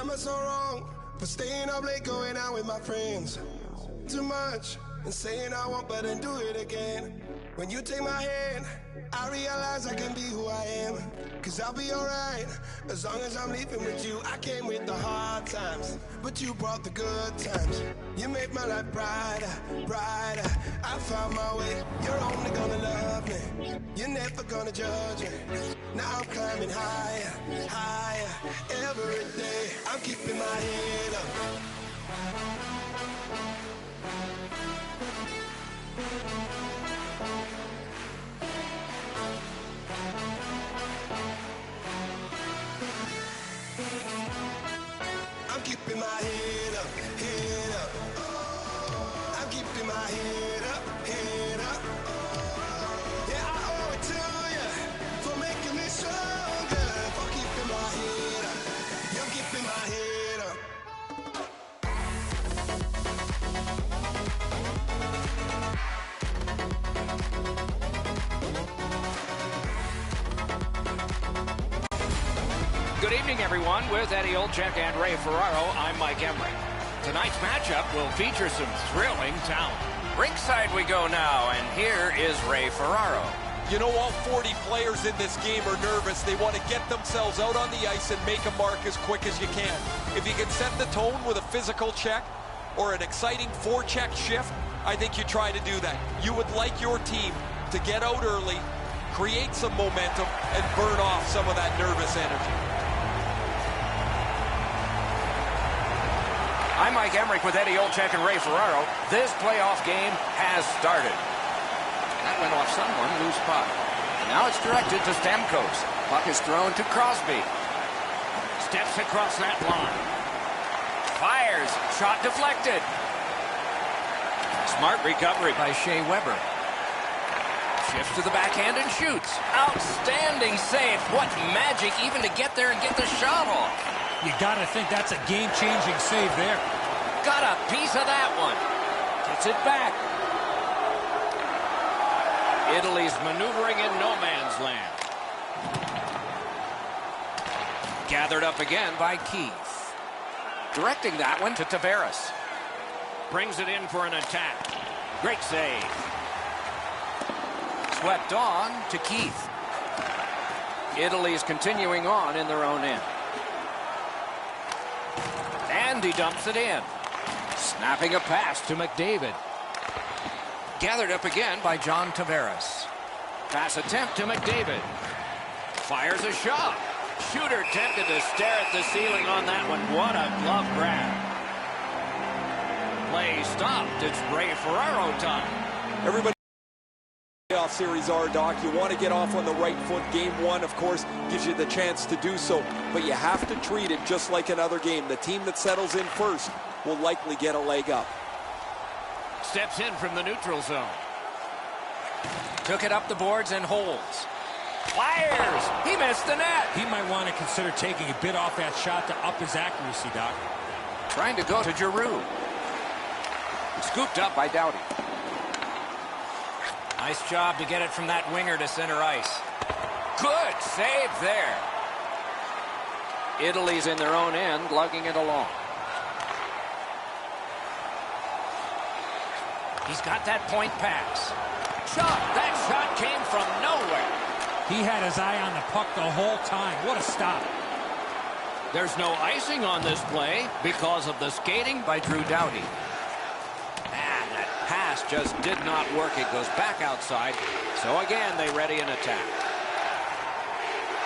am I so wrong for staying up late, going out with my friends? Too much and saying I won't, but then do it again. When you take my hand, I realize I can be who I am. Cause I'll be alright as long as I'm leaving with you. I came with the hard times, but you brought the good times. You made my life brighter, brighter. I found my way. You're only gonna love me. You're never gonna judge me. Now I'm climbing higher, higher. Every day I'm keeping my head up. I'm keeping my head up, head up. I'm keeping my head up, head up. Yeah, I owe it to you for making me stronger, for keeping my head up. You're keeping my head up. Good evening, everyone. With Eddie Olczyk and Ray Ferraro, I'm Mike Emmerich. Tonight's matchup will feature some thrilling talent. Ringside we go now, and here is Ray Ferraro. You know, all 40 players in this game are nervous. They want to get themselves out on the ice and make a mark as quick as you can. If you can set the tone with a physical check or an exciting forecheck shift, I think you try to do that. You would like your team to get out early, create some momentum, and burn off some of that nervous energy. I'm Mike Emmerich with Eddie Olczyk and Ray Ferraro. This playoff game has started. That went off someone, loose puck. Now it's directed to Stamkos. Puck is thrown to Crosby. Steps across that line. Fires. Shot deflected. Smart recovery by Shea Weber. Shifts to the backhand and shoots. Outstanding save. What magic even to get there and get the shot off. You got to think that's a game-changing save there. Got a piece of that one. Gets it back. Italy's maneuvering in no man's land. Gathered up again by Keith. Directing that one to Tavares. Brings it in for an attack. Great save. Swept on to Keith. Italy's continuing on in their own end. And he dumps it in. Snapping a pass to McDavid. Gathered up again by John Tavares. Pass attempt to McDavid. Fires a shot. Shooter tempted to stare at the ceiling on that one. What a glove grab. Play stopped. It's Ray Ferraro time. Everybody playoff series are, Doc. You want to get off on the right foot. Game one, of course, gives you the chance to do so, but you have to treat it just like another game. The team that settles in first will likely get a leg up. Steps in from the neutral zone. Took it up the boards and holds. Fires! He missed the net. He might want to consider taking a bit off that shot to up his accuracy, Doc. Trying to go to Giroux. Scooped up by Doughty. Nice job to get it from that winger to center ice. Good save there. Italy's in their own end, lugging it along. He's got that point pass. Shot! That shot came from nowhere. He had his eye on the puck the whole time. What a stop. There's no icing on this play because of the skating by Drew Doughty. Pass just did not work. It goes back outside. So again, they ready an attack.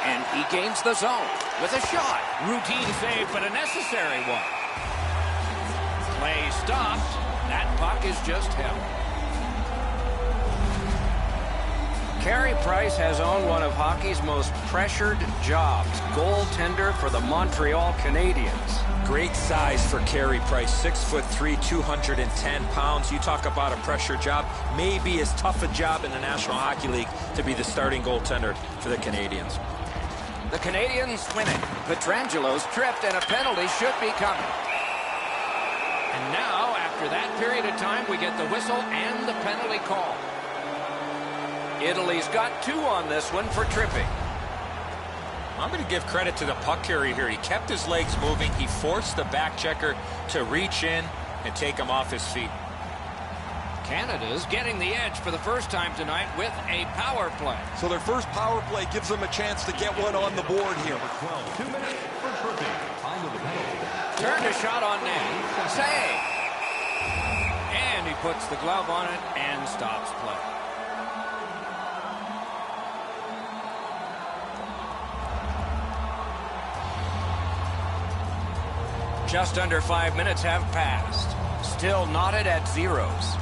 And he gains the zone with a shot. Routine save, but a necessary one. Play stopped. That puck is just held. Carey Price has owned one of hockey's most pressured jobs. Goaltender for the Montreal Canadiens. Great size for Carey Price, 6'3", 210 pounds. You talk about a pressure job. Maybe as tough a job in the National Hockey League to be the starting goaltender for the Canadiens. The Canadiens win it. Petrangelo's tripped and a penalty should be coming. And now, after that period of time, we get the whistle and the penalty call. Italy's got 2 on this one for tripping. I'm going to give credit to the puck carrier here. He kept his legs moving. He forced the back checker to reach in and take him off his feet. Canada's getting the edge for the first time tonight with a power play. So their first power play gives them a chance to get one on the board here. 2 minutes for tripping. Time of the penalty. Turned a shot on net. Save. And he puts the glove on it and stops play. Just under 5 minutes have passed. Still knotted at zeros.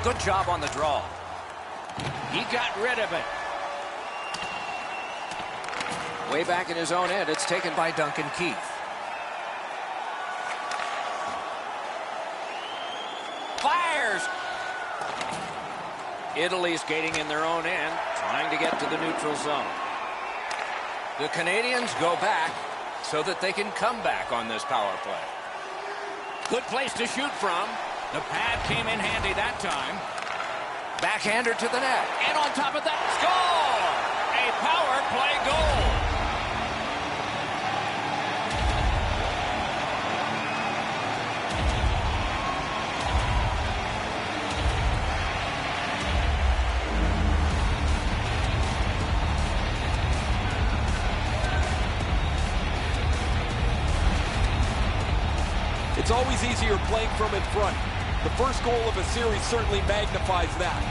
Good job on the draw. He got rid of it. Way back in his own end, it's taken by Duncan Keith. Fires! Italy skating in their own end, trying to get to the neutral zone. The Canadians go back so that they can come back on this power play. Good place to shoot from. The pad came in handy that time. Backhander to the net. And on top of that, score! A power play goal. It's always easier playing from in front. The first goal of a series certainly magnifies that.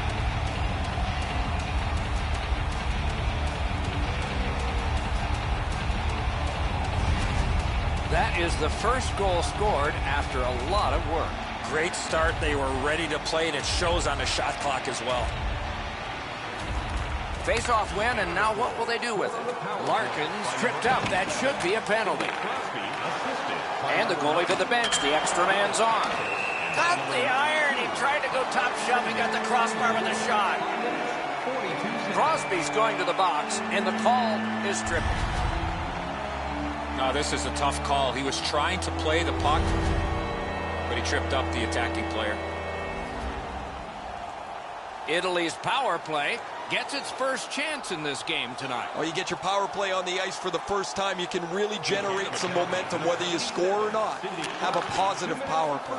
That is the first goal scored after a lot of work. Great start. They were ready to play, and it shows on the shot clock as well. Face-off win, and now what will they do with it? Larkin's tripped up. That should be a penalty. And the goalie to the bench. The extra man's on. Got the iron. He tried to go top shelf. He got the crossbar with the shot. Crosby's going to the box, and the call is stripping. No, this is a tough call. He was trying to play the puck, but he tripped up the attacking player. Italy's power play gets its first chance in this game tonight. Well, you get your power play on the ice for the first time, you can really generate some momentum, whether you score or not. Have a positive power play.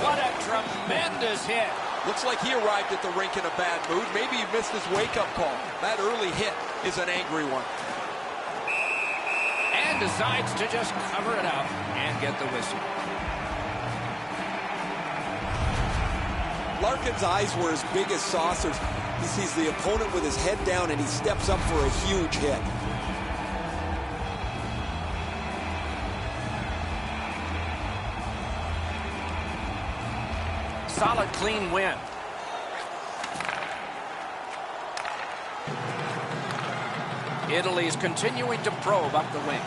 What a tremendous hit. Looks like he arrived at the rink in a bad mood. Maybe he missed his wake-up call. That early hit is an angry one. And decides to just cover it up and get the whistle. Larkin's eyes were as big as saucers. He sees the opponent with his head down, and he steps up for a huge hit. Solid, clean win. Italy's continuing to probe up the wing.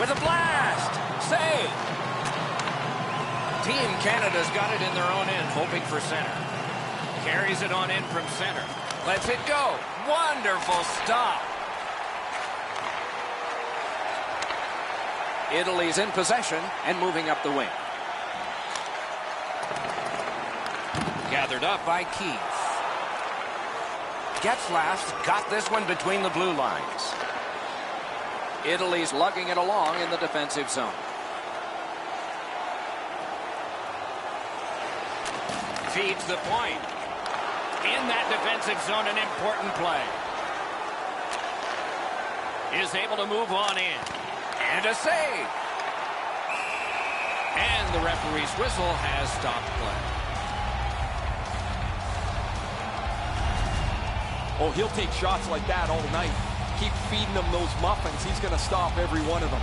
With a blast! Save! Team Canada's got it in their own end, hoping for center. Carries it on in from center. Lets it go. Wonderful stop. Italy's in possession and moving up the wing. Gathered up by Keith. Getzlaff's got this one between the blue lines. Italy's lugging it along in the defensive zone. Feeds the point. In that defensive zone, an important play. Is able to move on in. And a save. And the referee's whistle has stopped play. Oh, he'll take shots like that all night. Keep feeding him those muffins. He's going to stop every one of them.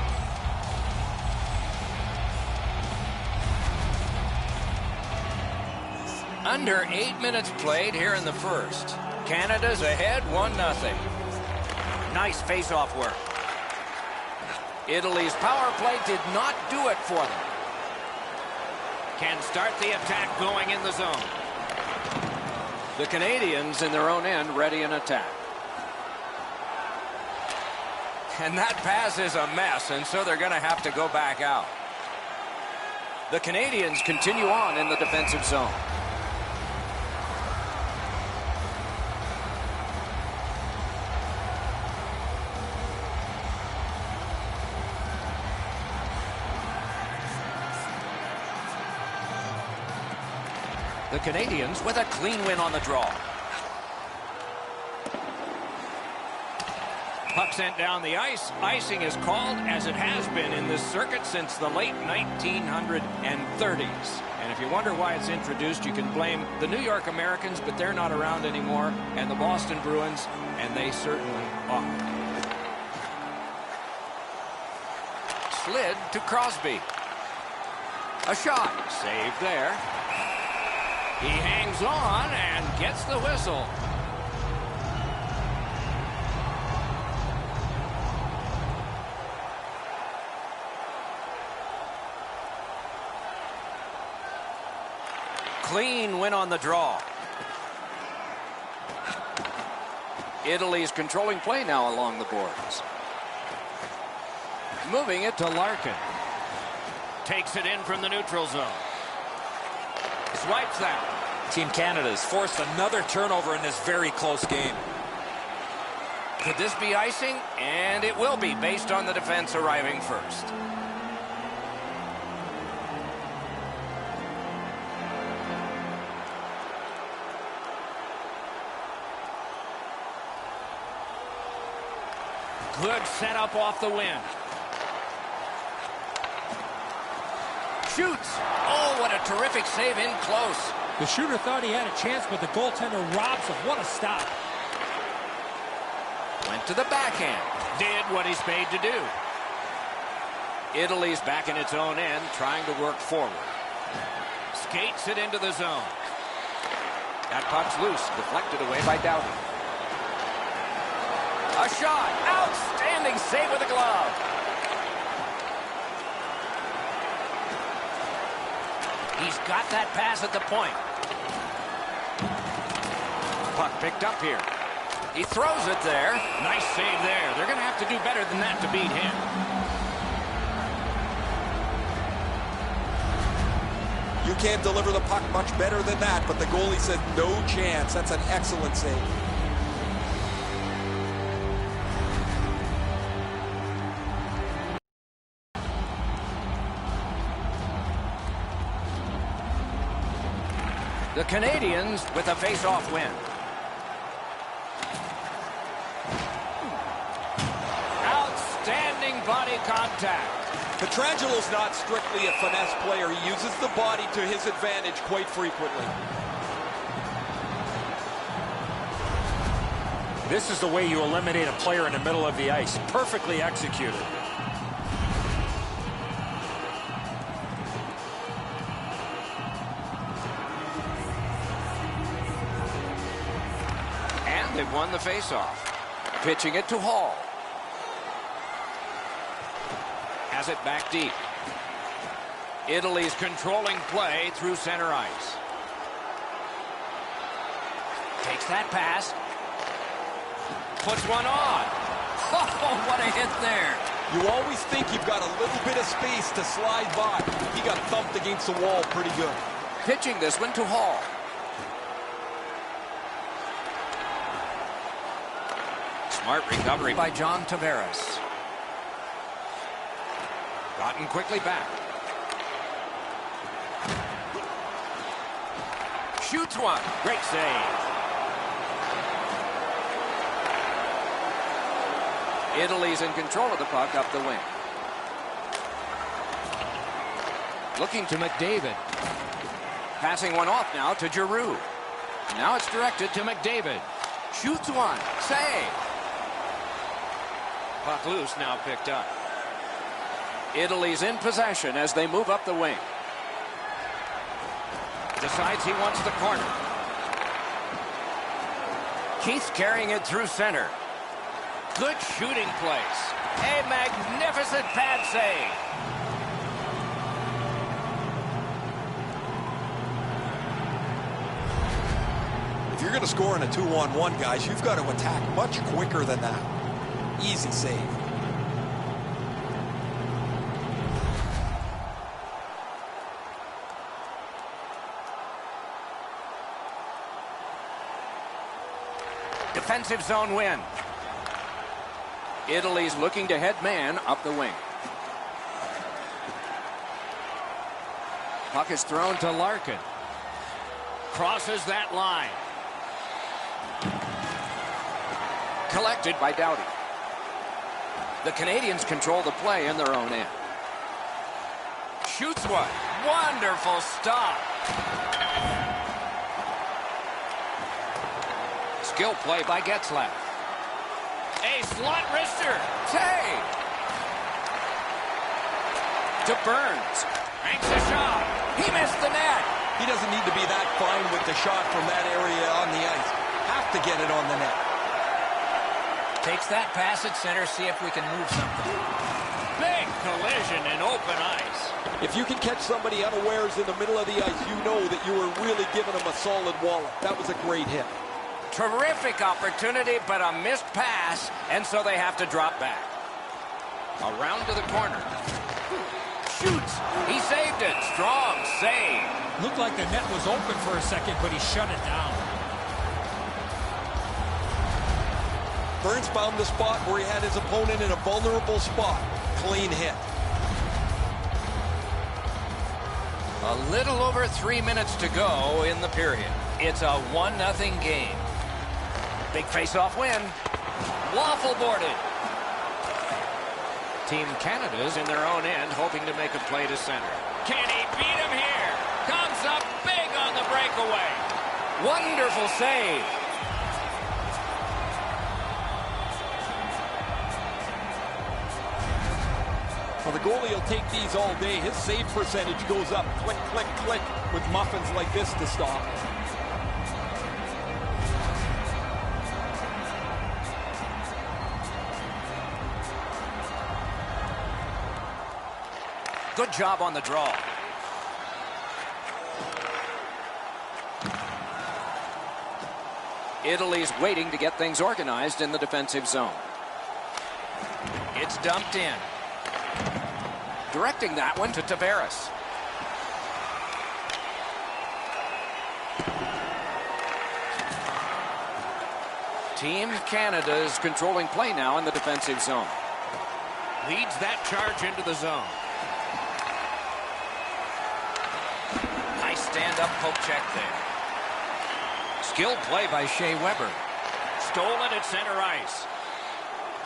Under 8 minutes played here in the first. Canada's ahead 1-0. Nice face-off work. Italy's power play did not do it for them. Can start the attack going in the zone. The Canadians in their own end ready an attack. And that pass is a mess, and so they're going to have to go back out. The Canadians continue on in the defensive zone. The Canadians with a clean win on the draw. Puck sent down the ice. Icing is called, as it has been in this circuit since the late 1930s. And if you wonder why it's introduced, you can blame the New York Americans, but they're not around anymore, and the Boston Bruins, and they certainly are. Slid to Crosby. A shot. Saved there. He hangs on and gets the whistle. Clean win on the draw. Italy's controlling play now along the boards. Moving it to Larkin. Takes it in from the neutral zone. Swipes that. Team Canada's forced another turnover in this very close game. Could this be icing? And it will be, based on the defense arriving first. Good setup off the wing. Shoots. Oh, what a terrific save in close. The shooter thought he had a chance, but the goaltender robs him. What a stop. Went to the backhand. Did what he's paid to do. Italy's back in its own end, trying to work forward. Skates it into the zone. That puck's loose, deflected away by Doughty. A shot. Outstanding save with the glove. He's got that pass at the point. Puck picked up here. He throws it there. Nice save there. They're going to have to do better than that to beat him. You can't deliver the puck much better than that, but the goalie said no chance. That's an excellent save. The Canadians with a face-off win. Outstanding body contact. Petrangelo's not strictly a finesse player. He uses the body to his advantage quite frequently. This is the way you eliminate a player in the middle of the ice. Perfectly executed. They've won the faceoff. Pitching it to Hall. Has it back deep. Italy's controlling play through center ice. Takes that pass. Puts one on. Oh, what a hit there. You always think you've got a little bit of space to slide by. He got thumped against the wall pretty good. Pitching this one to Hall. Smart recovery by John Tavares. Gotten quickly back. Shoots one. Great save. Italy's in control of the puck up the wing. Looking to McDavid. Passing one off now to Giroux. Now it's directed to McDavid. Shoots one. Save. Puck loose, now picked up. Italy's in possession as they move up the wing. Decides he wants the corner. Keith's carrying it through center. Good shooting place. A magnificent pad save. If you're going to score in a 2-on-1, guys, you've got to attack much quicker than that. Easy save. Defensive zone win. Italy's looking to head man up the wing. Puck is thrown to Larkin. Crosses that line. Collected by Doughty. The Canadians control the play in their own end. Shoots one. Wonderful stop. Skill play by Getzlaff. A slot wrister. Save. To Burns. Makes a shot. He missed the net. He doesn't need to be that fine with the shot from that area on the ice. Have to get it on the net. Takes that pass at center, see if we can move something. Big collision in open ice. If you can catch somebody unawares in the middle of the ice, you know that you were really giving them a solid wallop. That was a great hit. Terrific opportunity, but a missed pass, and so they have to drop back. Around to the corner. Shoots. He saved it. Strong save. Looked like the net was open for a second, but he shut it down. Burns found the spot where he had his opponent in a vulnerable spot. Clean hit. A little over 3 minutes to go in the period. It's a 1-0 game. Big face-off win. Waffle boarded. Team Canada's in their own end, hoping to make a play to center. Can he beat him here? Comes up big on the breakaway. Wonderful save. Well, the goalie will take these all day. His save percentage goes up. Click, click, click with muffins like this to stop. Good job on the draw. Italy's waiting to get things organized in the defensive zone. It's dumped in. Directing that one to Tavares. Team Canada is controlling play now in the defensive zone. Leads that charge into the zone. Nice stand-up poke check there. Skilled play by Shea Weber. Stolen at center ice.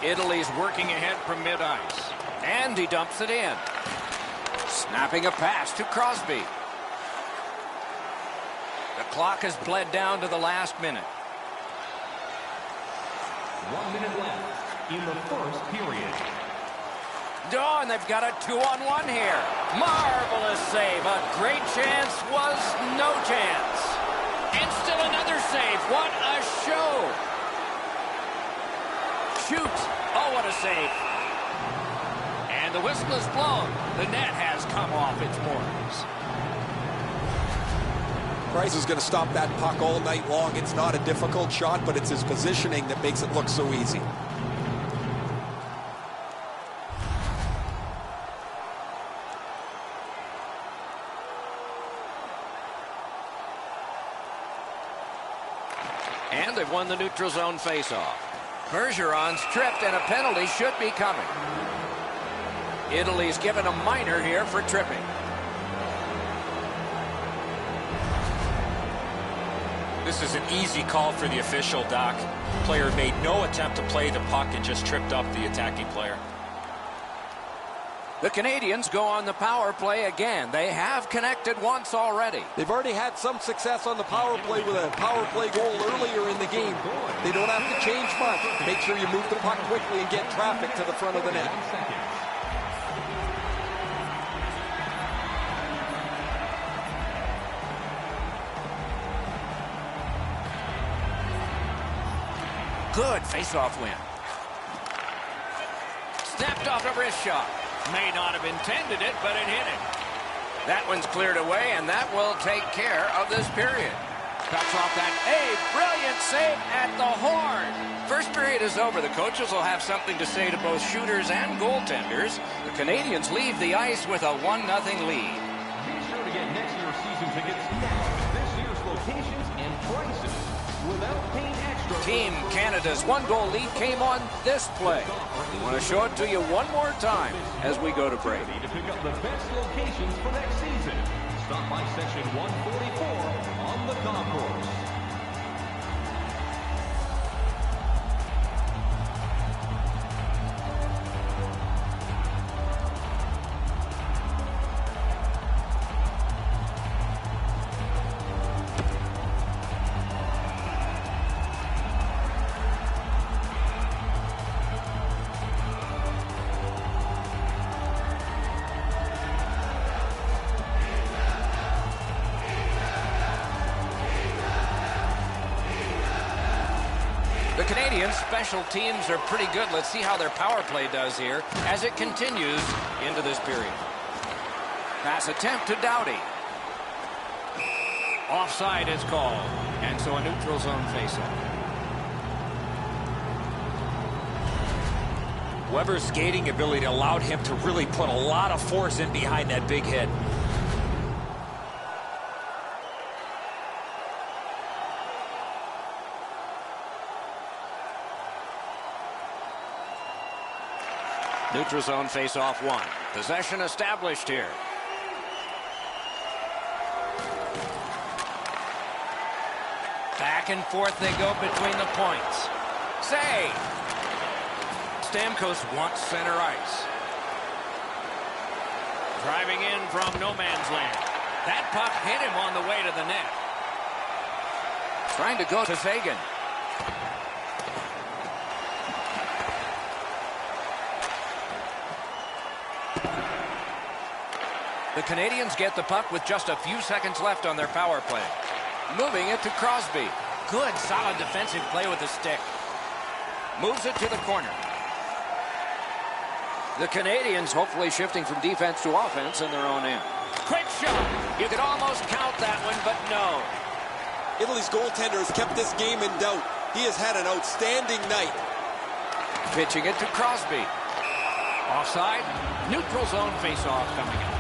Italy's working ahead from mid-ice. And he dumps it in. Snapping a pass to Crosby. The clock has bled down to the last minute. 1 minute left in the first period. Oh, and they've got a 2-on-1 here. Marvelous save. A great chance was no chance. And still another save. What a show. Shoots. Oh, what a save. And the whistle is blown. The net has come off its boards. Price is going to stop that puck all night long. It's not a difficult shot, but it's his positioning that makes it look so easy. And they've won the neutral zone faceoff. Bergeron's tripped, and a penalty should be coming. Italy's given a minor here for tripping. This is an easy call for the official, Doc. Player made no attempt to play the puck and just tripped up the attacking player. The Canadians go on the power play again. They have connected once already. They've already had some success on the power play with a power play goal earlier in the game. They don't have to change much. Make sure you move the puck quickly and get traffic to the front of the net. Good face-off win. Snapped off a wrist shot. May not have intended it, but it hit him. That one's cleared away, and that will take care of this period. Cuts off that. A brilliant save at the horn. First period is over. The coaches will have something to say to both shooters and goaltenders. The Canadians leave the ice with a 1-0 lead. Be sure to get next year's season tickets now. This year's locations and prices without paying extra. Team Canada's 1-goal lead came on this play. We want to show it to you one more time as we go to break. To pick up the best locations for next season. Stop by section 144 on the golf course. The Canadians' special teams are pretty good. Let's see how their power play does here as it continues into this period. Pass attempt to Doughty. Offside is called, and so a neutral zone faceoff. Weber's skating ability allowed him to really put a lot of force in behind that big hit. Neutral zone face-off one. Possession established here. Back and forth they go between the points. Save! Stamkos wants center ice. Driving in from no man's land. That puck hit him on the way to the net. Trying to go to Sagan. The Canadians get the puck with just a few seconds left on their power play. Moving it to Crosby. Good, solid defensive play with the stick. Moves it to the corner. The Canadians hopefully shifting from defense to offense in their own end. Quick shot. You could almost count that one, but no. Italy's goaltender has kept this game in doubt. He has had an outstanding night. Pitching it to Crosby. Offside. Neutral zone faceoff coming in.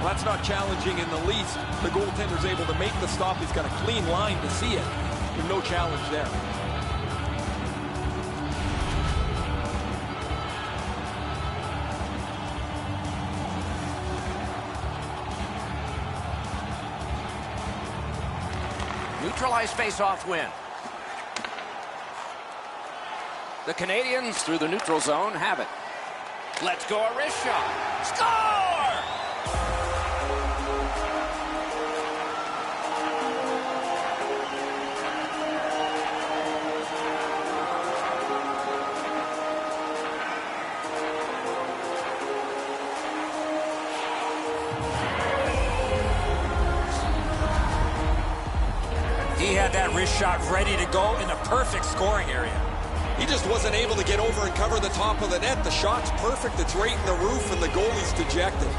Well, that's not challenging in the least. The goaltender's able to make the stop. He's got a clean line to see it. There's no challenge there. Neutralized face-off win. The Canadians through the neutral zone have it. Let's go a wrist shot. Score! He had that wrist shot ready to go in the perfect scoring area. He just wasn't able to get over and cover the top of the net. The shot's perfect. It's right in the roof, and the goalie's dejected.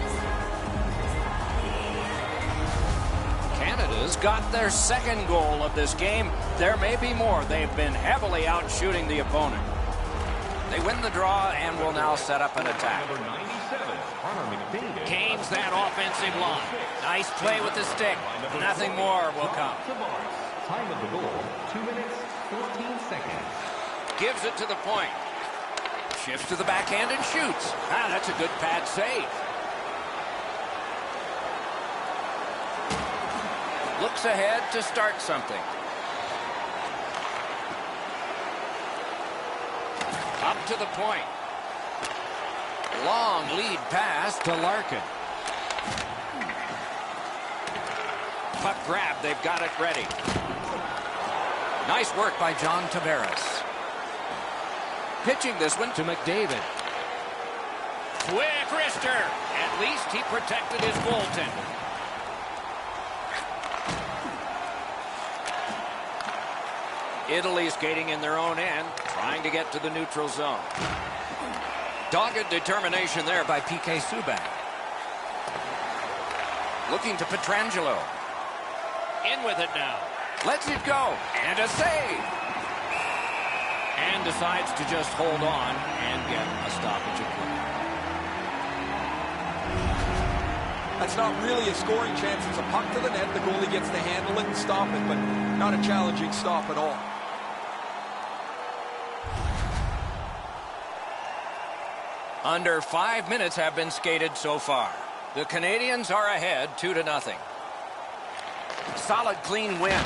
Canada's got their second goal of this game. There may be more. They've been heavily out shooting the opponent. They win the draw and will now set up an attack. Gains that offensive line. Nice play with the stick. Nothing more will come. Time of the goal, 2 minutes, 14 seconds. Gives it to the point. Shifts to the backhand and shoots. Ah, that's a good pad save. Looks ahead to start something. Up to the point. Long lead pass to Larkin. Puck grab, they've got it ready. Nice work by John Tavares. Pitching this one to McDavid. Quick wrister. At least he protected his goaltender. Italy skating in their own end, trying to get to the neutral zone. Dogged determination there by P.K. Subban. Looking to Pietrangelo. In with it now. Lets it go. And a save. And decides to just hold on and get a stoppage of play. That's not really a scoring chance. It's a puck to the net. The goalie gets to handle it and stop it, but not a challenging stop at all. Under 5 minutes have been skated so far. The Canadians are ahead 2-0. Solid, clean win.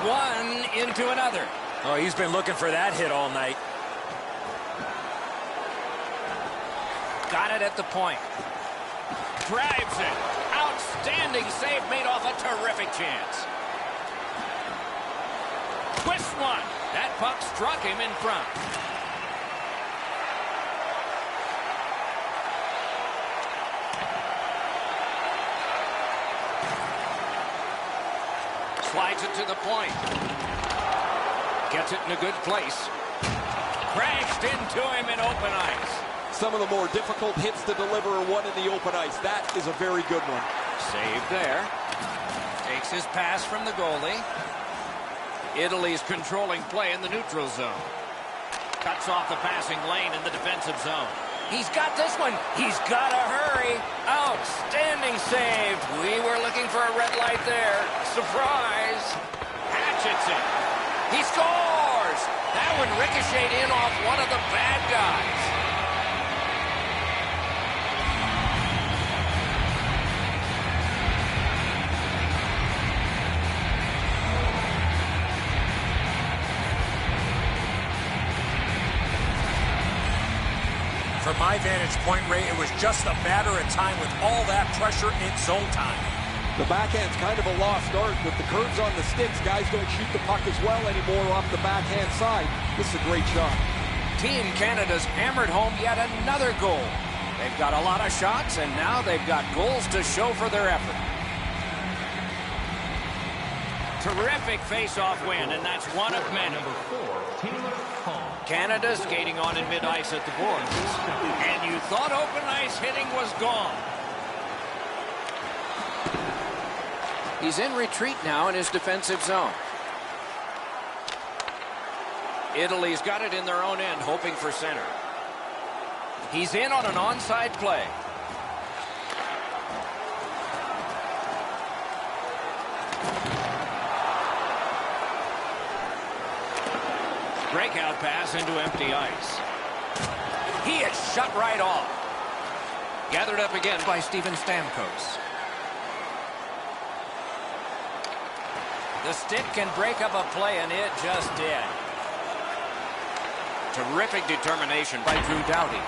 One into another. Oh, he's been looking for that hit all night. Got it at the point. Drives it. Outstanding save made off a terrific chance. Twist one. That puck struck him in front. Slides it to the point. Gets it in a good place. Crashed into him in open ice. Some of the more difficult hits to deliver are one in the open ice. That is a very good one. Saved there. Takes his pass from the goalie. Italy's controlling play in the neutral zone. Cuts off the passing lane in the defensive zone. He's got this one. He's got to hurry. Outstanding save. We were looking for a red light there. Surprise. Hatchets it. He scores. That one ricocheted in off one of the bad guys. From my vantage point, Ray, it was just a matter of time with all that pressure in zone time. The backhand's kind of a lost art. With the curves on the sticks, guys don't shoot the puck as well anymore off the backhand side. This is a great shot. Team Canada's hammered home yet another goal. They've got a lot of shots, and now they've got goals to show for their effort. Terrific face-off win, and that's one of many. Canada skating on in mid-ice at the boards. And you thought open ice hitting was gone. He's in retreat now in his defensive zone. Italy's got it in their own end, hoping for center. He's in on an onside play. Breakout pass into empty ice. He is shut right off. Gathered up again by Steven Stamkos. The stick can break up a play, and it just did. Terrific determination by Drew Doughty.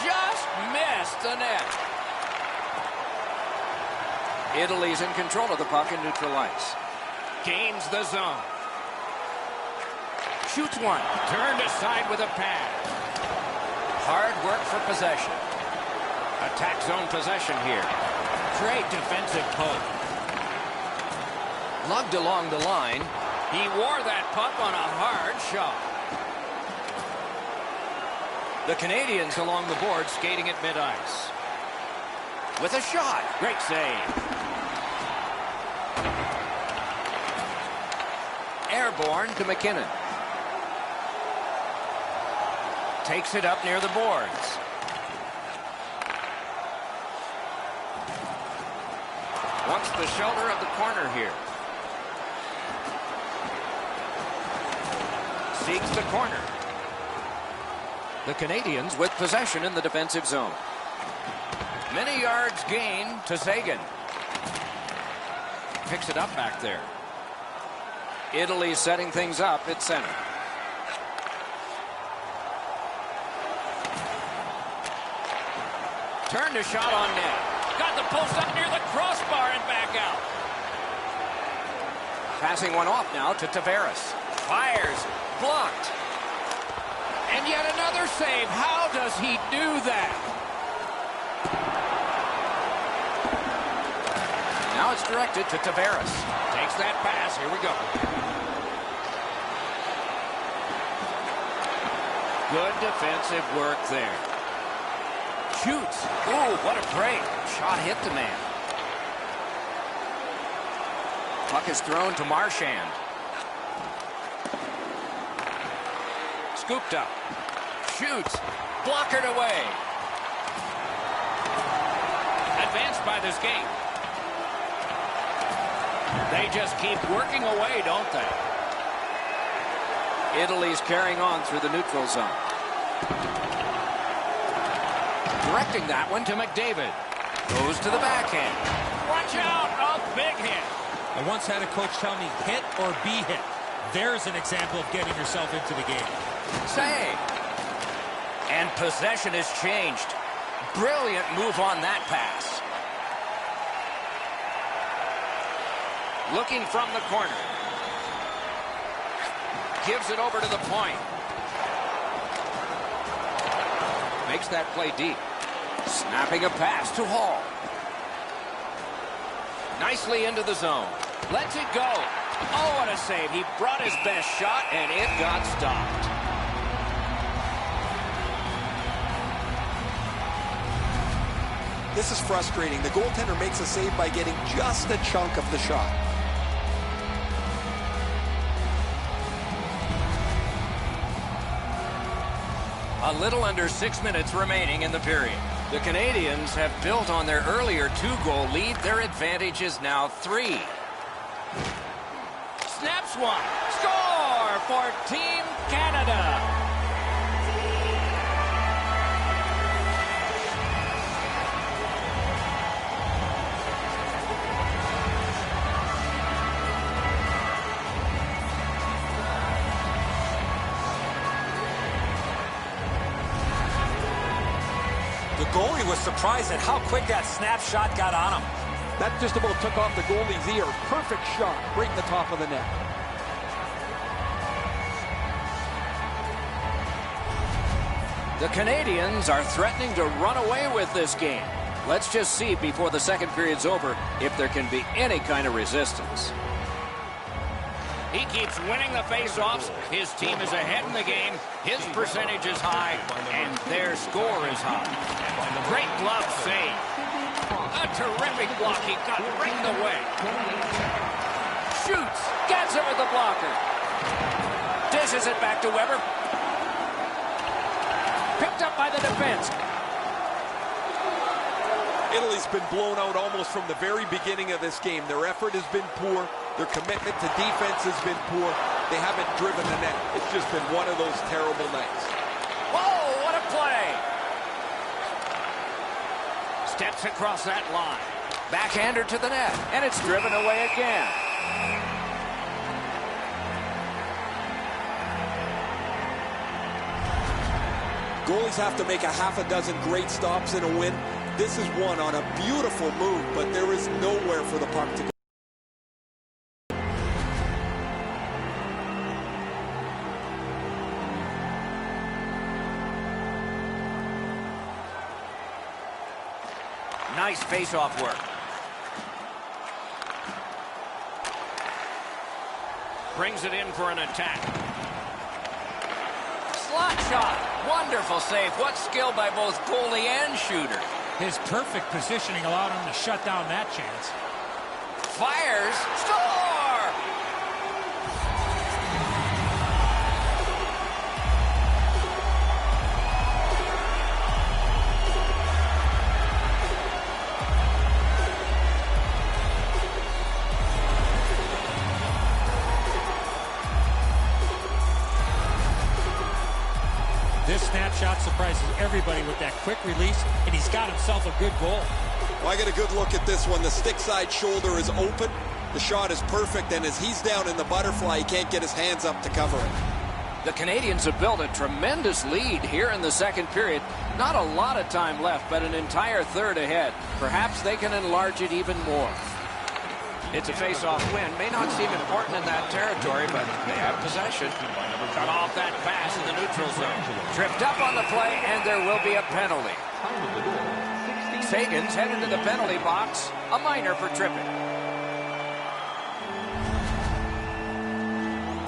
Just missed the net. Italy's in control of the puck in neutral ice. Gains the zone. Shoots one. Turned aside with a pad. Hard work for possession. Attack zone possession here. Great defensive poke. Lugged along the line. He wore that puck on a hard shot. The Canadians along the board skating at mid-ice. With a shot. Great save. Airborne to McKinnon. Takes it up near the boards. Wants the shoulder of the corner here. Seeks the corner. The Canadians with possession in the defensive zone. Many yards gained to Sagan. Picks it up back there. Italy setting things up at center. Turned a shot on net. Got the post up near the crossbar and back out. Passing one off now to Tavares. Fires. Blocked. And yet another save. How does he do that? Now it's directed to Tavares. Takes that pass. Here we go. Good defensive work there. Shoots. Ooh, what a break. Shot hit the man. Puck is thrown to Marchand. Scooped up. Shoots. Blockered away. Advanced by this game. They just keep working away, don't they? Italy's carrying on through the neutral zone. Directing that one to McDavid. Goes to the backhand. Watch out, a big hit. I once had a coach tell me, hit or be hit. There's an example of getting yourself into the game. Save. And possession has changed. Brilliant move on that pass. Looking from the corner. Gives it over to the point. Makes that play deep. Snapping a pass to Hall. Nicely into the zone. Lets it go. Oh, what a save. He brought his best shot, and it got stopped. This is frustrating. The goaltender makes a save by getting just a chunk of the shot. A little under 6 minutes remaining in the period. The Canadians have built on their earlier 2-goal lead. Their advantage is now 3. Snaps one. Score for Team Canada. The goalie was surprised at how quick that snapshot got on him. That just about took off the goalie's ear. Perfect shot, right in the top of the net. The Canadians are threatening to run away with this game. Let's just see before the second period's over if there can be any kind of resistance. He keeps winning the faceoffs. His team is ahead in the game. His percentage is high, and their score is high. Great glove save. A terrific block. He got right in the way. Shoots. Gets him with the blocker. Dishes it back to Weber. Picked up by the defense. Italy's been blown out almost from the very beginning of this game. Their effort has been poor. Their commitment to defense has been poor. They haven't driven the net. It's just been one of those terrible nights. Whoa, what a play! Steps across that line. Backhander to the net, and it's driven away again. Goalies have to make a half a dozen great stops in a win. This is one on a beautiful move, but there is nowhere for the puck to go. Nice face-off work. Brings it in for an attack. Slot shot. Wonderful save. What skill by both goalie and shooter. His perfect positioning allowed him to shut down that chance. Fires. Score! This snapshot surprises everybody with that quick release, and he's got himself a good goal. Well, I get a good look at this one. The stick side shoulder is open. The shot is perfect, and as he's down in the butterfly, he can't get his hands up to cover it. The Canadians have built a tremendous lead here in the second period. Not a lot of time left, but an entire third ahead. Perhaps they can enlarge it even more. It's a face-off win. May not seem important in that territory, but they have possession. Cut off that pass in the neutral zone. Tripped up on the play, and there will be a penalty. Sagan's headed to the penalty box. A minor for tripping.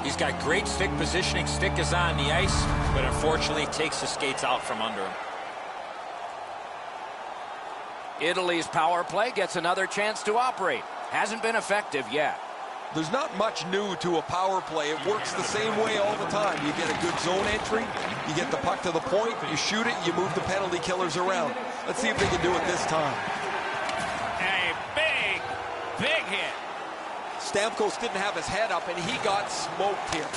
He's got great stick positioning. Stick is on the ice, but unfortunately takes the skates out from under him. Italy's power play gets another chance to operate. Hasn't been effective yet. There's not much new to a power play. It works the same way all the time. You get a good zone entry, you get the puck to the point, you shoot it, you move the penalty killers around. Let's see if they can do it this time. A big hit. Stamkos didn't have his head up, and he got smoked here.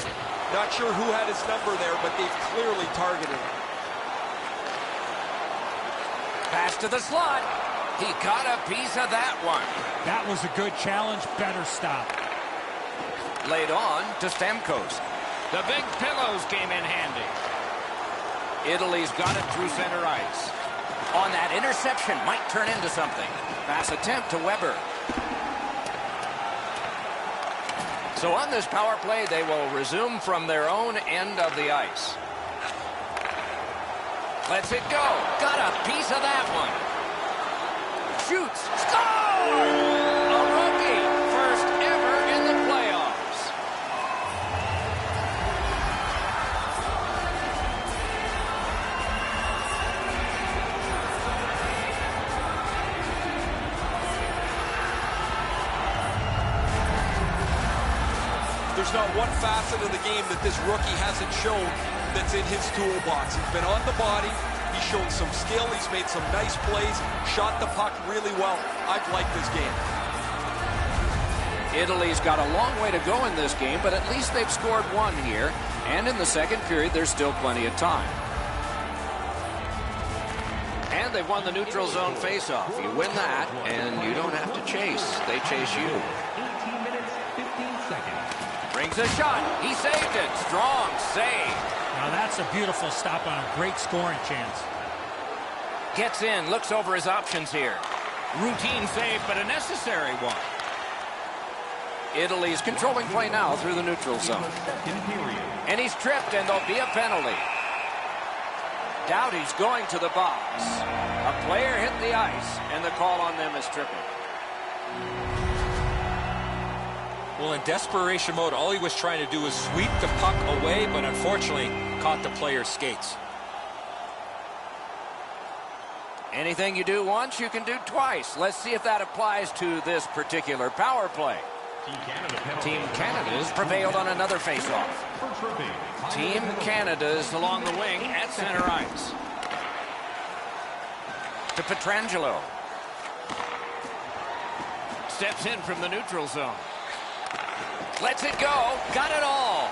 Not sure who had his number there, but they've clearly targeted him. Pass to the slot. He got a piece of that one. That was a good challenge. Better stop. Laid on to Stamkos. The big pillows came in handy. Italy's got it through center ice. On that interception, might turn into something. Pass attempt to Weber. So on this power play, they will resume from their own end of the ice. Lets it go. Got a piece of that one. Shoots. Score! A rookie. First ever in the playoffs. There's not one facet of the game that this rookie hasn't shown that's in his toolbox. He's been on the body. He's shown some skill. He's made some nice plays. Shot the puck really well. I've liked this game. Italy's got a long way to go in this game, but at least they've scored one here. And in the second period, there's still plenty of time. And they've won the neutral zone faceoff. You win that, and you don't have to chase. They chase you. 18 minutes, 15 seconds. Brings a shot. He saved it. Strong save. Now that's a beautiful stop on a great scoring chance. Gets in, looks over his options here. Routine save, but a necessary one. Italy's controlling play now through the neutral zone. And he's tripped, and there'll be a penalty. Doughty's going to the box. A player hit the ice, and the call on them is tripping. Well, in desperation mode, all he was trying to do was sweep the puck away, but unfortunately caught the player's skates. Anything you do once, you can do twice. Let's see if that applies to this particular power play. Team Canada's prevailed on another faceoff. Team Canada's along the wing at center ice. To Pietrangelo. Steps in from the neutral zone. Lets it go. Got it all.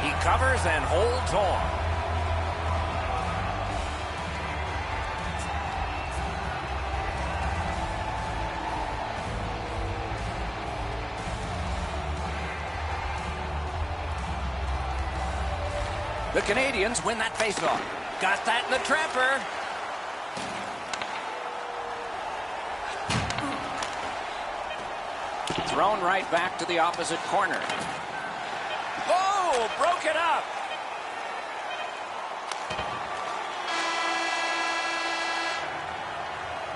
He covers and holds on. The Canadians win that faceoff. Got that in the trapper. Thrown right back to the opposite corner. Oh, broke it up.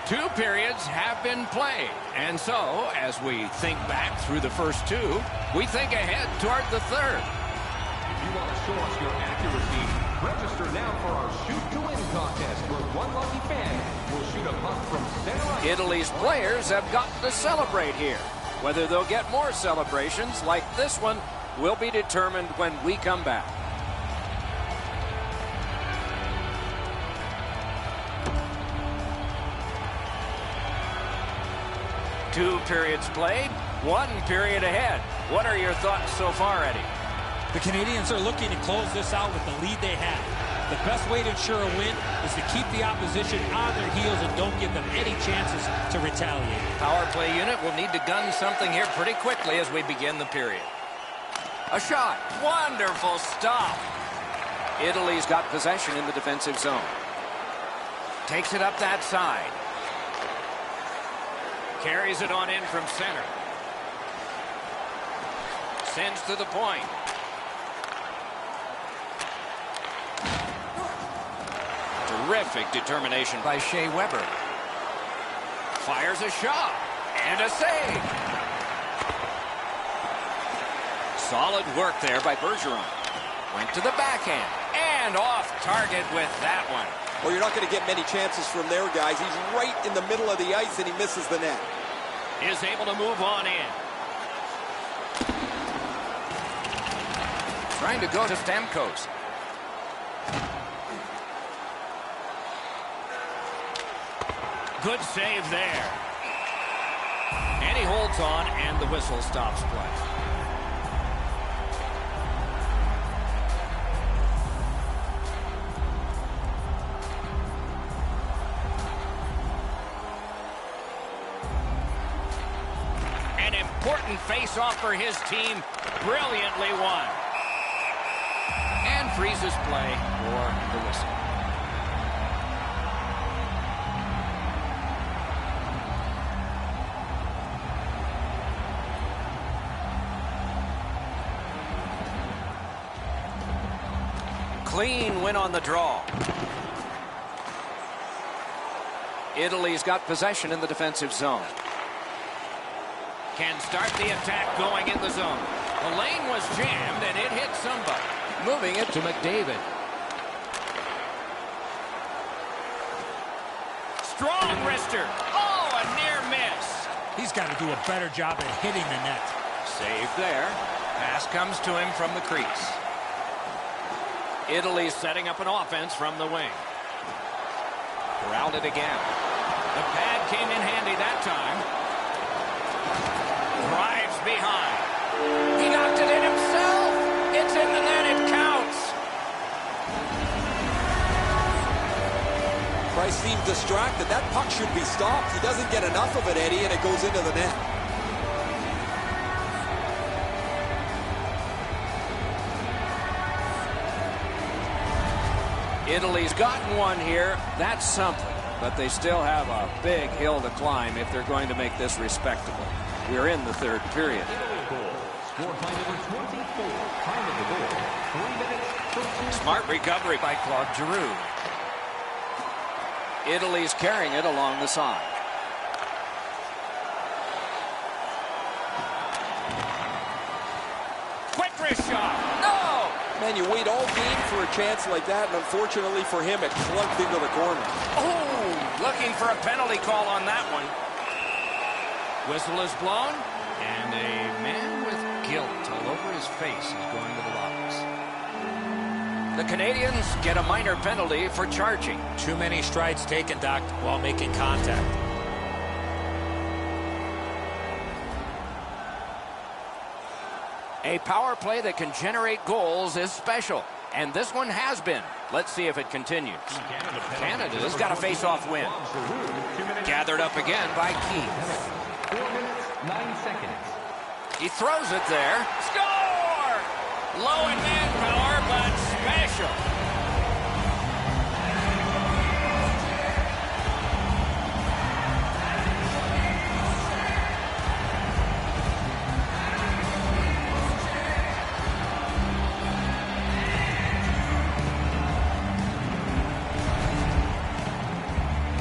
Two periods have been played. And so, as we think back through the first two, we think ahead toward the third. If you want to show us your accuracy, register now for our Shoot to Win contest, where one lucky fan will shoot a puck from center ice. Italy's players have gotten to celebrate here. Whether they'll get more celebrations like this one will be determined when we come back. Two periods played, one period ahead. What are your thoughts so far, Eddie? The Canadians are looking to close this out with the lead they have. The best way to ensure a win is to keep the opposition on their heels and don't give them any chances to retaliate. Power play unit will need to gun something here pretty quickly as we begin the period. A shot. Wonderful stop. Italy's got possession in the defensive zone. Takes it up that side. Carries it on in from center. Sends to the point. Terrific determination by Shea Weber. Fires a shot and a save. Solid work there by Bergeron. Went to the backhand and off target with that one. Well, you're not going to get many chances from there, guys. He's right in the middle of the ice and he misses the net. Is able to move on in. Trying to go to Stamkos. Good save there. And he holds on, and the whistle stops play. important face-off for his team. Brilliantly won. And freezes play for the whistle. Clean win on the draw. Italy's got possession in the defensive zone. Can start the attack going in the zone. The lane was jammed and it hit somebody. Moving it to McDavid. Strong wrister. Oh, a near miss. He's got to do a better job at hitting the net. Save there. Pass comes to him from the crease. Italy setting up an offense from the wing. Corralled it again. The pad came in handy that time. Drives behind. He knocked it in himself. It's in the net. It counts. Price seems distracted. That puck should be stopped. He doesn't get enough of it, Eddie, and it goes into the net. Italy's gotten one here. That's something. But they still have a big hill to climb if they're going to make this respectable. We're in the third period. Scored by number 24. Time of the goal, 3 minutes. Smart recovery by Claude Giroux. Italy's carrying it along the side. Quick wrist shot. No! Man, you wait all game for a chance like that, and unfortunately for him, it clunked into the corner. Oh, looking for a penalty call on that one. Whistle is blown, and a man with guilt all over his face is going to the box. The Canadians get a minor penalty for charging. Too many strides taken, Doc, while making contact. A power play that can generate goals is special, and this one has been. Let's see if it continues. Canada's got a face-off win. Gathered up again by Keith. 4 minutes, 9 seconds. He throws it there. Score! Low in manpower, but special.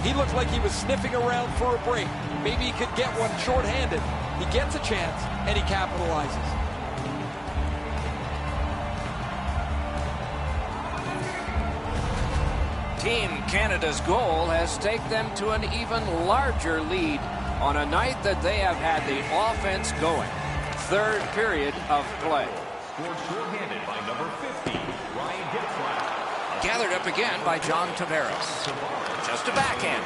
He looked like he was sniffing around for a break. Maybe he could get one shorthanded. He gets a chance, and he capitalizes. Team Canada's goal has taken them to an even larger lead on a night that they have had the offense going. Third period of play. Scored shorthanded by number 50, Ryan Getzlaf. Gathered up again by John Tavares. Just a backhand.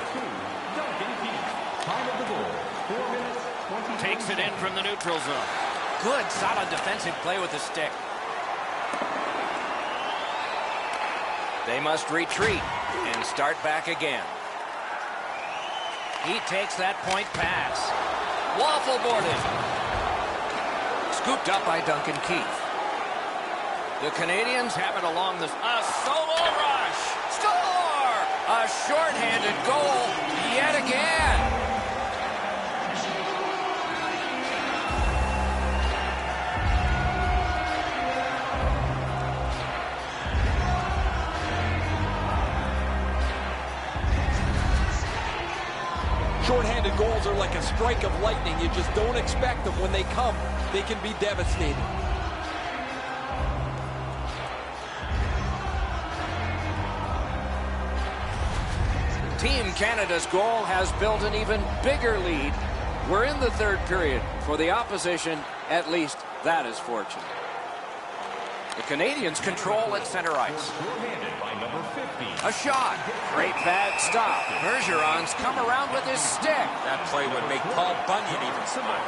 Time of the goal, 4 minutes, 20. Takes it in from the neutral zone. Good, solid defensive play with the stick. They must retreat and start back again. He takes that point pass. Waffle boarded. Scooped up by Duncan Keith. The Canadians have it along the... A solo rush! Score! A shorthanded goal yet again. Shorthanded goals are like a strike of lightning. You just don't expect them. When they come, they can be devastating. Team Canada's goal has built an even bigger lead. We're in the third period. For the opposition, at least that is fortunate. The Canadians control at center ice. A shot. Great bad stop. Bergeron's come around with his stick. That play would make Paul Bunyan even smile.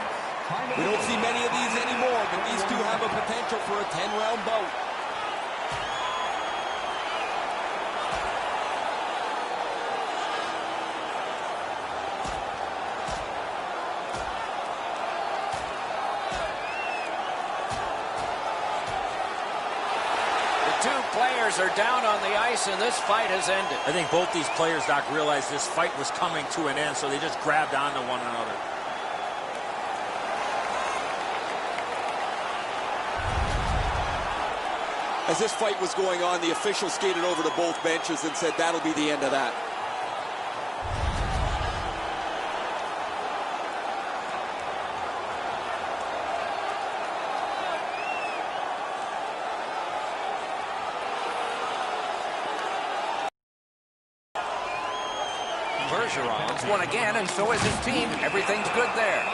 We don't see many of these anymore, but these two have a potential for a 10-round bout. players are down on the ice, and this fight has ended. I think both these players, Doc, realized this fight was coming to an end, so they just grabbed onto one another. As this fight was going on, the official skated over to both benches and said that'll be the end of that. Bergeron's won again, and so is his team. Everything's good there.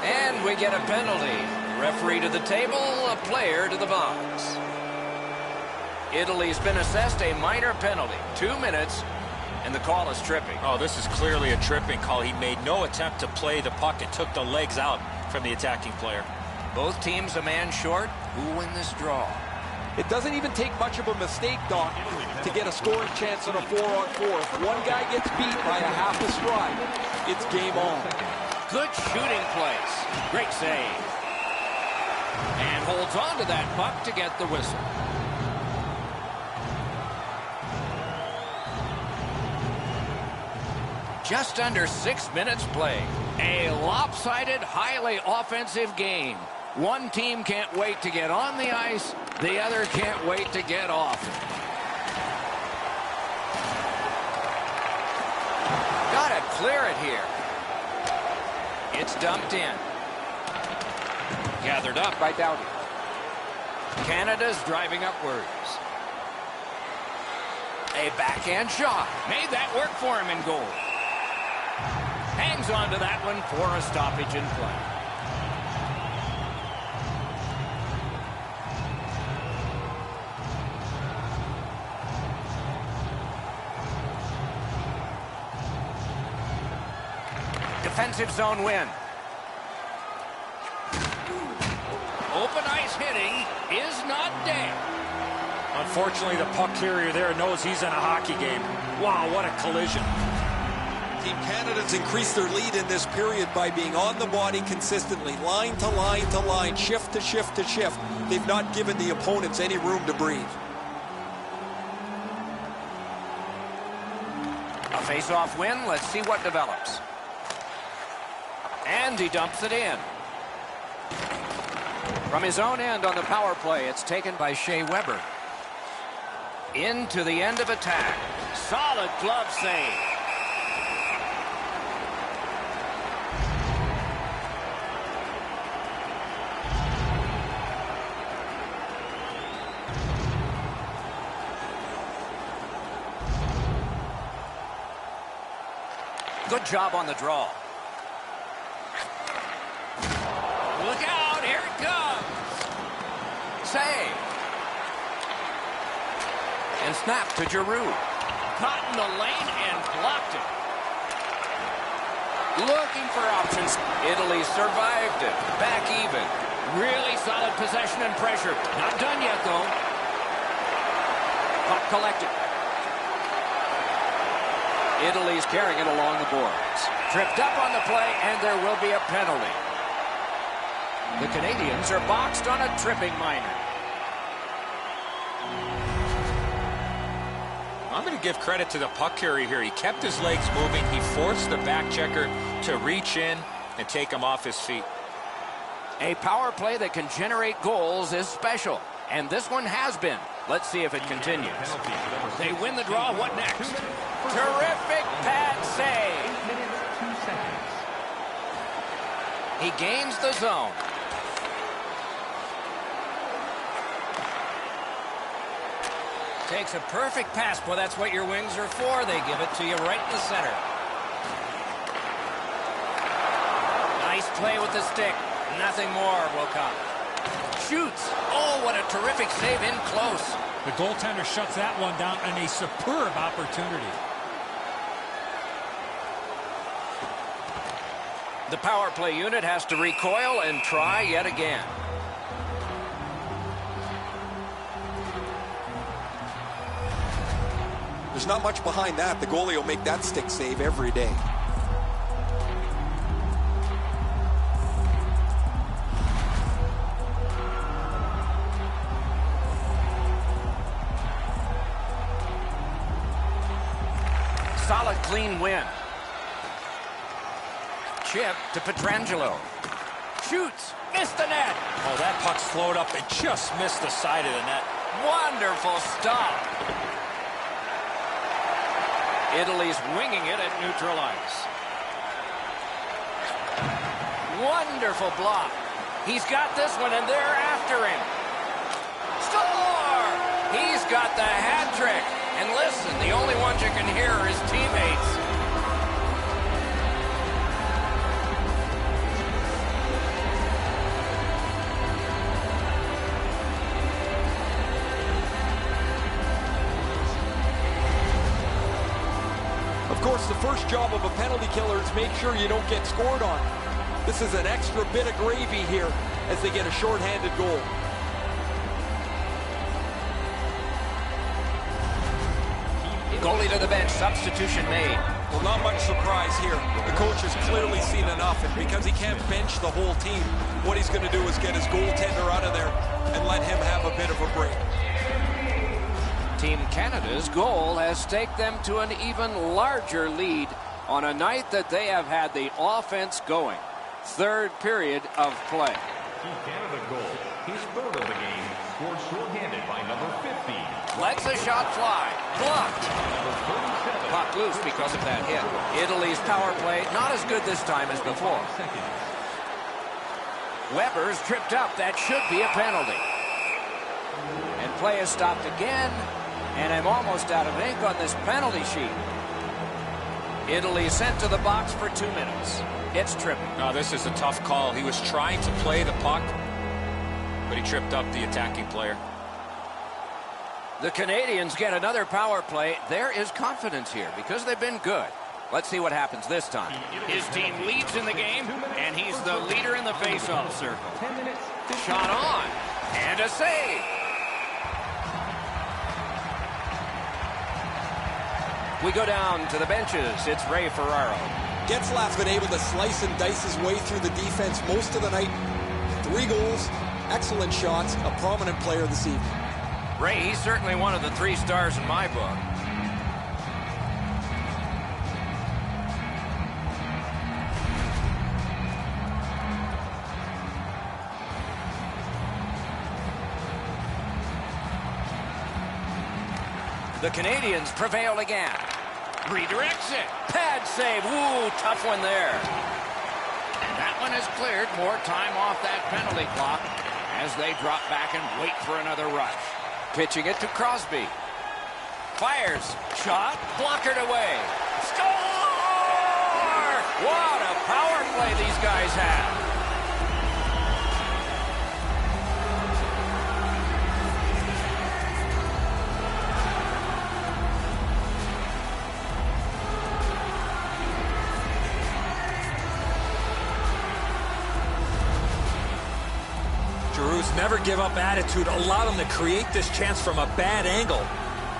And we get a penalty. Referee to the table, a player to the box. Italy's been assessed a minor penalty. 2 minutes, and the call is tripping. Oh, this is clearly a tripping call. He made no attempt to play the puck and took the legs out from the attacking player. Both teams a man short. Who win this draw? It doesn't even take much of a mistake, Doc, to get a scoring chance on a 4-on-4. If one guy gets beat by a half a stride, it's game on. Good shooting place. Great save. And holds on to that puck to get the whistle. Just under 6 minutes played. A lopsided, highly offensive game. One team can't wait to get on the ice. The other can't wait to get off. Gotta clear it here. It's dumped in. Gathered up by Doughty. Canada's driving upwards. A backhand shot. Made that work for him in goal. Hangs on to that one for a stoppage in play. Defensive zone win. Open ice hitting is not dead. Unfortunately, the puck carrier there knows he's in a hockey game. Wow, what a collision. Team Canada's increased their lead in this period by being on the body consistently, line to line to line, shift to shift to shift. They've not given the opponents any room to breathe. A face-off win. Let's see what develops. And he dumps it in. From his own end on the power play, it's taken by Shea Weber. Into the end of attack. Solid glove save. Good job on the draw. Look out, here it comes. Save. And snap to Giroux. Caught in the lane and blocked it. Looking for options. Italy survived it. Back even. Really solid possession and pressure. Not done yet, though. Puck collected. Italy's carrying it along the boards. Tripped up on the play, and there will be a penalty. The Canadians are boxed on a tripping minor. I'm going to give credit to the puck carrier here. He kept his legs moving. He forced the back checker to reach in and take him off his feet. A power play that can generate goals is special, and this one has been. Let's see if it continues. They win the draw. What next? Terrific pad save. He gains the zone. Takes a perfect pass. Well, that's what your wings are for. They give it to you right in the center. Nice play with the stick. Nothing more will come. Shoots. Oh, what a terrific save in close. The goaltender shuts that one down, and a superb opportunity. The power play unit has to recoil and try yet again. There's not much behind that. The goalie will make that stick save every day. clean win. Chip to Pietrangelo. Shoots. Missed the net. Oh, that puck slowed up. It just missed the side of the net. Wonderful stop. Italy's winging it at neutral ice. Wonderful block. He's got this one, and they're after him. Score! He's got the hat trick. And listen, the only ones you can hear are his teammates. Of course, the first job of a penalty killer is make sure you don't get scored on. This is an extra bit of gravy here as they get a shorthanded goal. Goalie to the bench, substitution made. Well, not much surprise here. The coach has clearly seen enough, and because he can't bench the whole team, what he's going to do is get his goaltender out of there and let him have a bit of a break. Team Canada's goal has staked them to an even larger lead on a night that they have had the offense going. Third period of play. Team Canada goal. His third of the game, scored shorthanded by number 50. Lets a shot fly. Blocked. Number 37. Puck loose because of that hit. Italy's power play not as good this time as before. Weber's tripped up. That should be a penalty. And play is stopped again. And I'm almost out of ink on this penalty sheet. Italy sent to the box for 2 minutes. It's tripping. No, this is a tough call. He was trying to play the puck, but he tripped up the attacking player. The Canadians get another power play. There is confidence here because they've been good. Let's see what happens this time. His team leads in the game, and he's the leader in the face-off circle. Shot on, and a save. We go down to the benches. It's Ray Ferraro. Getzlaf's been able to slice and dice his way through the defense most of the night. 3 goals, excellent shots, a prominent player this evening. Ray, he's certainly one of the 3 stars in my book. The Canadians prevail again. Redirects it. Pad save. Woo, tough one there. That one is cleared. More time off that penalty clock as they drop back and wait for another rush. Pitching it to Crosby. Fires. Shot. Blockered away. Score! What a power play these guys have. Giroux's never give up attitude allowed him to create this chance from a bad angle.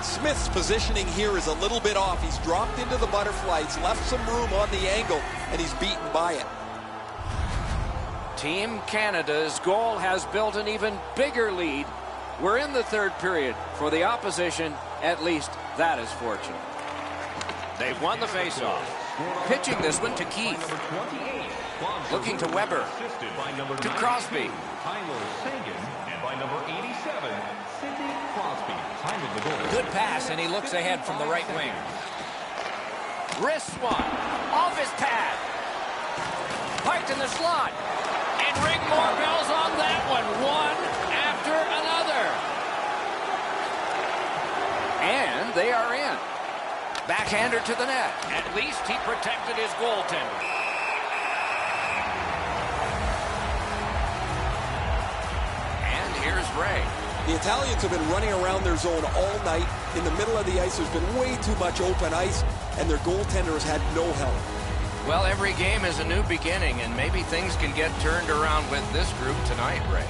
Smith's positioning here is a little bit off. He's dropped into the butterfly. He's left some room on the angle, and he's beaten by it. Team Canada's goal has built an even bigger lead. We're in the third period. For the opposition, at least that is fortunate. They've won the faceoff. Pitching this one to Keith. Looking to Weber. To Crosby. Good pass, and he looks ahead from the right wing. Wrist swat. Off his pad. Parked in the slot. And ring more bells on that one. One after another. And they are in. Backhander to the net. At least he protected his goaltender. And here's Ray. The Italians have been running around their zone all night. In the middle of the ice, there's been way too much open ice, and their goaltender has had no help. Well, every game is a new beginning, and maybe things can get turned around with this group tonight, Ray.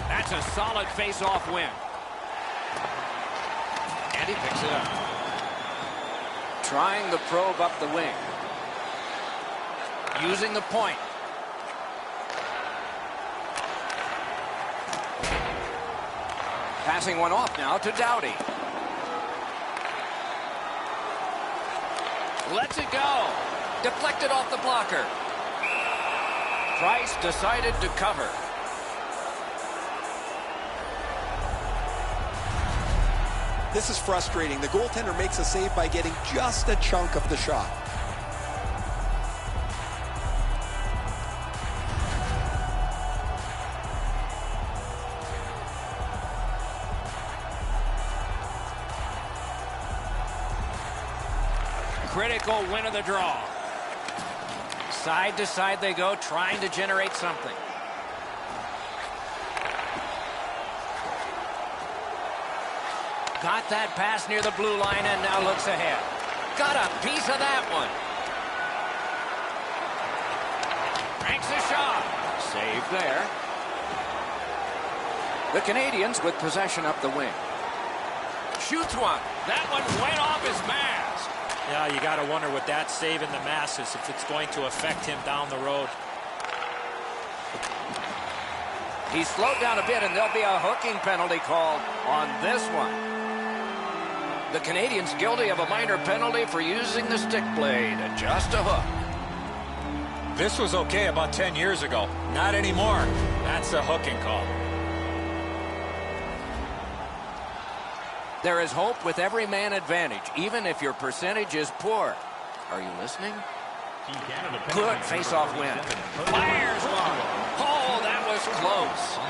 That's a solid face-off win. And he picks it up. Trying the probe up the wing. using the point. Passing one off now to Doughty. Lets it go. Deflected off the blocker. Price decided to cover. This is frustrating. The goaltender makes a save by getting just a chunk of the shot. Critical win of the draw. Side to side they go, trying to generate something. Got that pass near the blue line and now looks ahead. Got a piece of that one. Ranks a shot. Save there. The Canadians with possession up the wing. Shoots one. That one went off his mask. Yeah, you got to wonder with that save in the masses if it's going to affect him down the road. He's slowed down a bit, and there'll be a hooking penalty called on this one. The Canadians guilty of a minor penalty for using the stick blade. Just a hook. This was okay about 10 years ago. Not anymore. That's a hooking call. There is hope with every man advantage, even if your percentage is poor. Are you listening? Good face-off win. Fires one. Oh, that was close.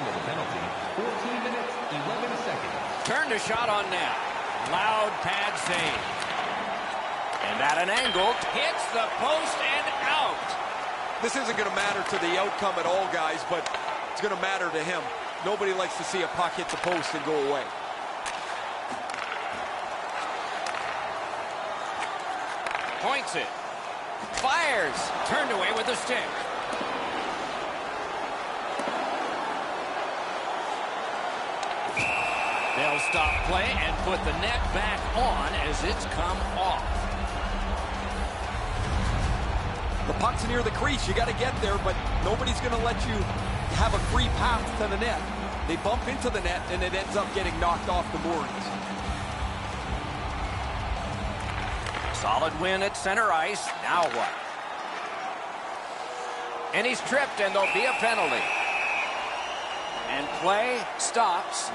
14 minutes, 11 seconds. Turned a shot on net. Loud pad save. And at an angle, hits the post and out. This isn't going to matter to the outcome at all, guys, but it's going to matter to him. Nobody likes to see a puck hit the post and go away. Points it. Fires. Turned away with the stick. They'll stop play and put the net back on as it's come off. The puck's near the crease. You got to get there, but nobody's going to let you have a free path to the net. They bump into the net, and it ends up getting knocked off the moorings. Solid win at center ice. Now what? And he's tripped, and there'll be a penalty. And play stops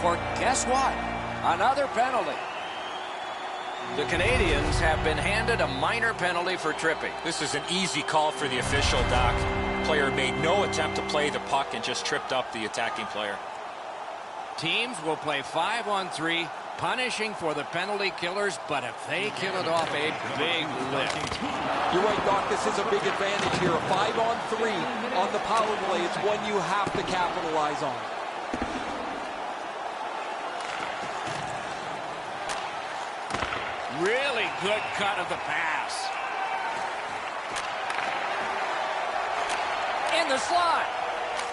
for, guess what? Another penalty. The Canadians have been handed a minor penalty for tripping. This is an easy call for the official, Doc. Player made no attempt to play the puck and just tripped up the attacking player. Teams will play 5-on-3, punishing for the penalty killers, but if they kill it off, a big lift. You're right, Doc. This is a big advantage here. A 5-on-3 on the power play. It's one you have to capitalize on. Really good cut of the pass. In the slot.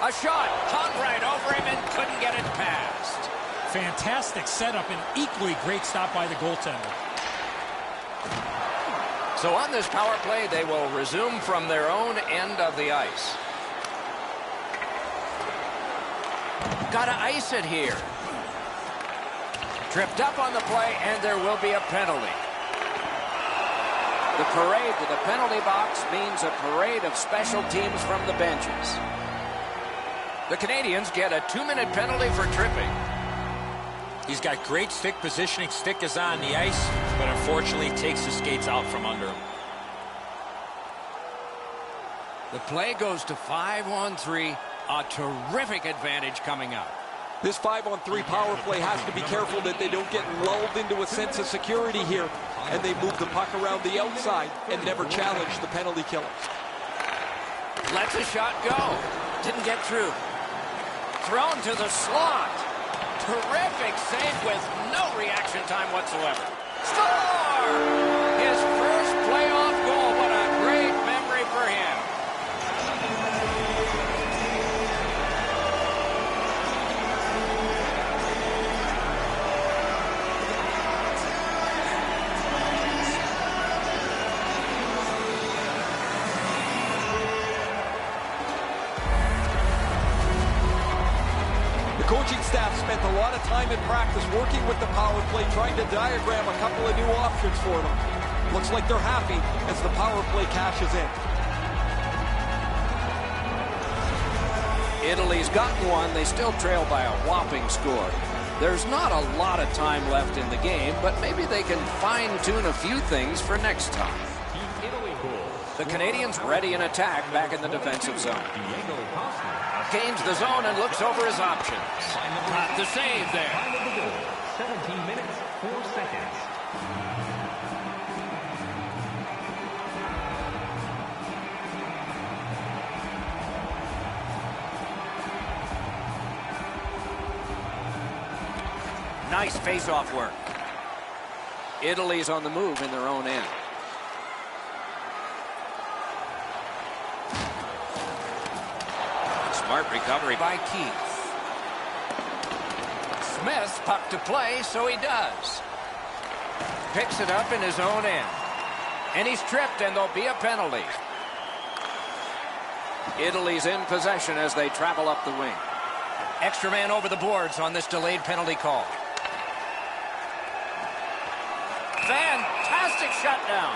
A shot hung right over him and couldn't get it past. Fantastic setup and equally great stop by the goaltender. So on this power play, they will resume from their own end of the ice. Gotta ice it here. Tripped up on the play, and there will be a penalty. The parade to the penalty box means a parade of special teams from the benches. The Canadians get a 2-minute penalty for tripping. He's got great stick positioning. Stick is on the ice, but unfortunately takes the skates out from under him. The play goes to 5-on-3. A terrific advantage coming up. This 5-on-3 power play has to be careful that they don't get lulled into a sense of security here, and they move the puck around the outside and never challenge the penalty killers. Lets a shot go. Didn't get through. Thrown to the slot. Terrific save with no reaction time whatsoever. Score! His first playoff goal. What a great memory for him. coaching staff spent a lot of time in practice working with the power play, trying to diagram a couple of new options for them. Looks like they're happy as the power play cashes in. Italy's gotten one. They still trail by a whopping score. There's not a lot of time left in the game, but maybe they can fine-tune a few things for next time. The Canadians ready in attack back in the defensive zone. Gains the zone and looks over his options. Got the save there. 17 minutes, 4 seconds. Nice face-off work. Italy's on the move in their own end. Smart recovery by Keith. Smith puck to play, so he does. Picks it up in his own end. And he's tripped, and there'll be a penalty. Italy's in possession as they travel up the wing. Extra man over the boards on this delayed penalty call. Fantastic shutdown.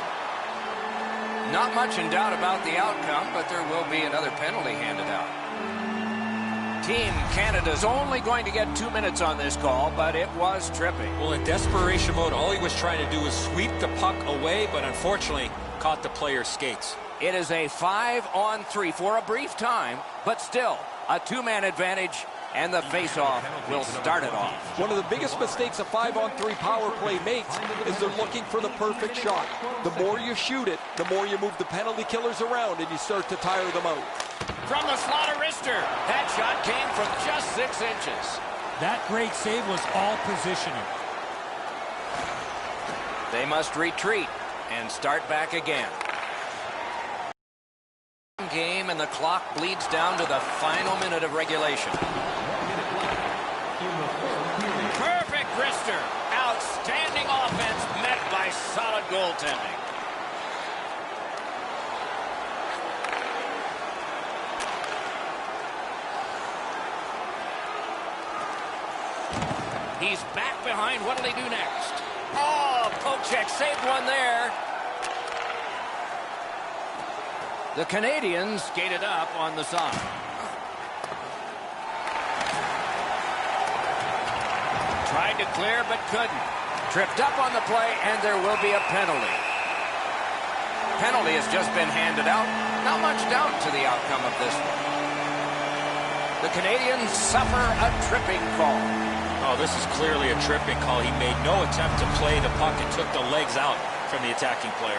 Not much in doubt about the outcome, but there will be another penalty handed out. Team Canada's only going to get 2 minutes on this call, but it was tripping. Well, in desperation mode, all he was trying to do was sweep the puck away, but unfortunately caught the player's skates. It is a 5-on-3 for a brief time, but still a two-man advantage, and the face-off will start it off. One of the biggest mistakes a 5-on-3 power play makes is they're looking for the perfect shot. The more you shoot it, the more you move the penalty killers around and you start to tire them out. From the slot of wrister, that shot came from just 6 inches. That great save was all positioning. They must retreat and start back again. Game and the clock bleeds down to the final minute of regulation. Perfect wrister. Outstanding offense met by solid goaltending. He's back behind. What'll he do next? Oh, poke check saved one there. The Canadians skated up on the side. Tried to clear but couldn't. Tripped up on the play, and there will be a penalty. Penalty has just been handed out. Not much doubt to the outcome of this one. The Canadians suffer a tripping call. Oh, this is clearly a tripping call. He made no attempt to play the puck and took the legs out from the attacking player.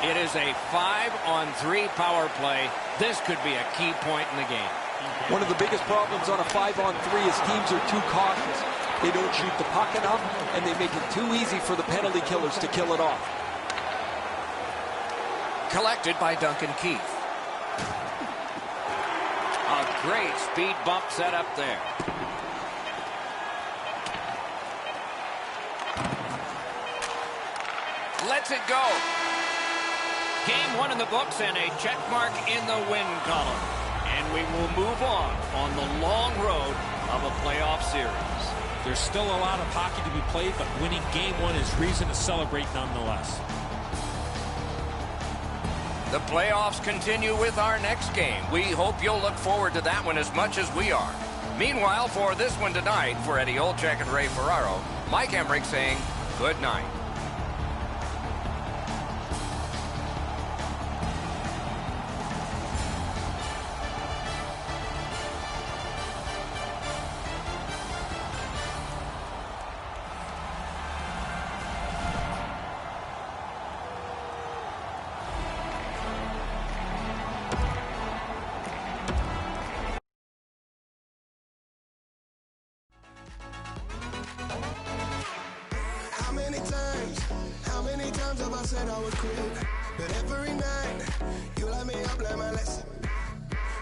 It is a 5-on-3 power play. This could be a key point in the game. One of the biggest problems on a 5-on-3 is teams are too cautious. They don't shoot the puck enough, and they make it too easy for the penalty killers to kill it off. Collected by Duncan Keith. A great speed bump set up there. Lets it go. Game 1 in the books and a check mark in the win column. And we will move on the long road of a playoff series. There's still a lot of hockey to be played, but winning Game 1 is reason to celebrate nonetheless. The playoffs continue with our next game. We hope you'll look forward to that one as much as we are. Meanwhile, for this one tonight, for Eddie Olczyk and Ray Ferraro, Mike Emmerich saying good night. How many times have I said I would quit? But every night, you light me up like my lesson.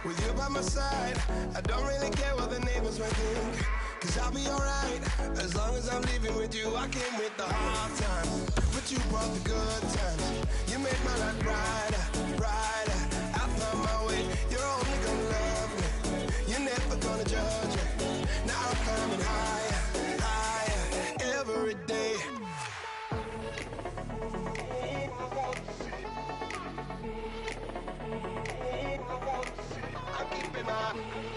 With you by my side, I don't really care what the neighbors might think. Cause I'll be alright, as long as I'm living with you. I came with the hard times, but you brought the good times. You made my life brighter, brighter. I found my way, you're only gonna love me. You never Bye.